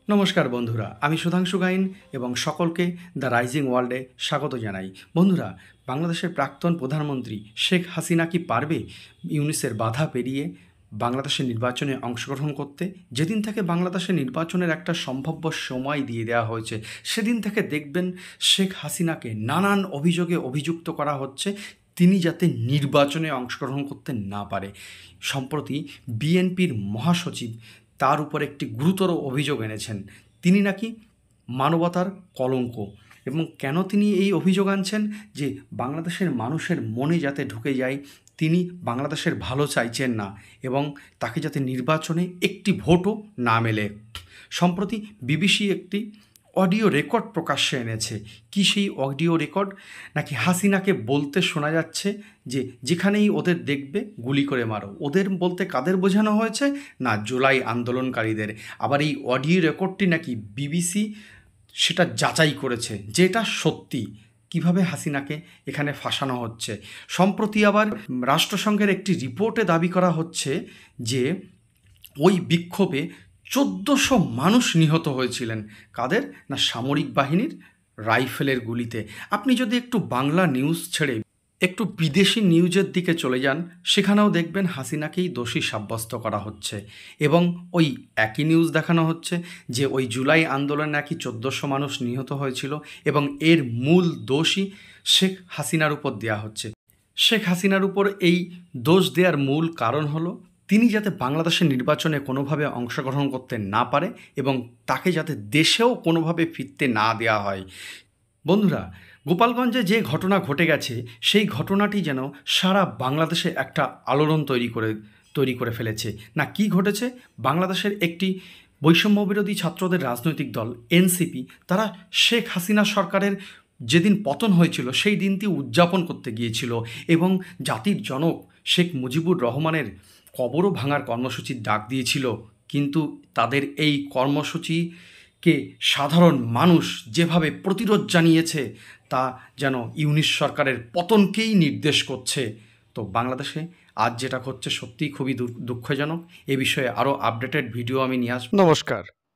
নমস্কার বন্ধুরা, আমি সুধাংশু গাইন এবং সকলকে দ্য রাইজিং ওয়ার্ল্ডে স্বাগত জানাই। বন্ধুরা, বাংলাদেশের প্রাক্তন প্রধানমন্ত্রী শেখ হাসিনা কি পারবে ইউনিসের বাধা পেরিয়ে বাংলাদেশের নির্বাচনে অংশগ্রহণ করতে? যেদিন থেকে বাংলাদেশের নির্বাচনের একটা সম্ভাব্য সময় দিয়ে দেওয়া হয়েছে, সেদিন থেকে দেখবেন শেখ হাসিনাকে নানান অভিযোগে অভিযুক্ত করা হচ্ছে তিনি যাতে নির্বাচনে অংশগ্রহণ করতে না পারে। সম্প্রতি বিএনপির মহাসচিব তার উপর একটি গুরুতর অভিযোগ এনেছেন, তিনি নাকি মানবতার কলঙ্ক। এবং কেন তিনি এই অভিযোগ আনছেন? যে বাংলাদেশের মানুষের মনে যাতে ঢুকে যায় তিনি বাংলাদেশের ভালো চাইছেন না এবং তাকে যাতে নির্বাচনে একটি ভোটও না মেলে। সম্প্রতি বিবিসি একটি অডিও রেকর্ড প্রকাশ্যে এনেছে। কি সেই অডিও রেকর্ড? নাকি হাসিনাকে বলতে শোনা যাচ্ছে যে যেখানেই ওদের দেখবে গুলি করে মারো। ওদের বলতে কাদের বোঝানো হয়েছে? না, জুলাই আন্দোলনকারীদের। আবার এই অডিও রেকর্ডটি নাকি বিবিসি সেটা যাচাই করেছে যে এটা সত্যি। কিভাবে হাসিনাকে এখানে ফাঁসানো হচ্ছে? সম্প্রতি আবার রাষ্ট্রসংঘের একটি রিপোর্টে দাবি করা হচ্ছে যে ওই বিক্ষোভে ১৪০০ মানুষ নিহত হয়েছিলেন। কাদের? না, সামরিক বাহিনীর রাইফেলের গুলিতে। আপনি যদি একটু বাংলা নিউজ ছেড়ে একটু বিদেশি নিউজের দিকে চলে যান, সেখানেও দেখবেন হাসিনাকেই দোষী সাব্যস্ত করা হচ্ছে এবং ওই একই নিউজ দেখানো হচ্ছে যে ওই জুলাই আন্দোলনে নাকি ১৪০০ মানুষ নিহত হয়েছিল এবং এর মূল দোষই শেখ হাসিনার উপর দেওয়া হচ্ছে। শেখ হাসিনার উপর এই দোষ দেওয়ার মূল কারণ হলো তিনি যাতে বাংলাদেশের নির্বাচনে কোনোভাবে অংশগ্রহণ করতে না পারে এবং তাকে যাতে দেশেও কোনোভাবে ফিরতে না দেওয়া হয়। বন্ধুরা, গোপালগঞ্জে যে ঘটনা ঘটে গেছে সেই ঘটনাটি যেন সারা বাংলাদেশে একটা আলোড়ন তৈরি করে ফেলেছে। না, কি ঘটেছে? বাংলাদেশের একটি বৈষম্যবিরোধী ছাত্রদের রাজনৈতিক দল এনসিপি, তারা শেখ হাসিনা সরকারের যেদিন পতন হয়েছিল সেই দিনটি উদযাপন করতে গিয়েছিল এবং জাতির জনক শেখ মুজিবুর রহমানের কবরও ভাঙার কর্মসূচির ডাক দিয়েছিল। কিন্তু তাদের এই কর্মসূচিকে সাধারণ মানুষ যেভাবে প্রতিরোধ জানিয়েছে তা যেন ইউনিশ সরকারের পতনকেই নির্দেশ করছে। তো বাংলাদেশে আজ যেটা ঘটছে সত্যিই খুবই দুঃখজনক। এ বিষয়ে আরও আপডেটেড ভিডিও আমি নিয়ে আসবো। নমস্কার।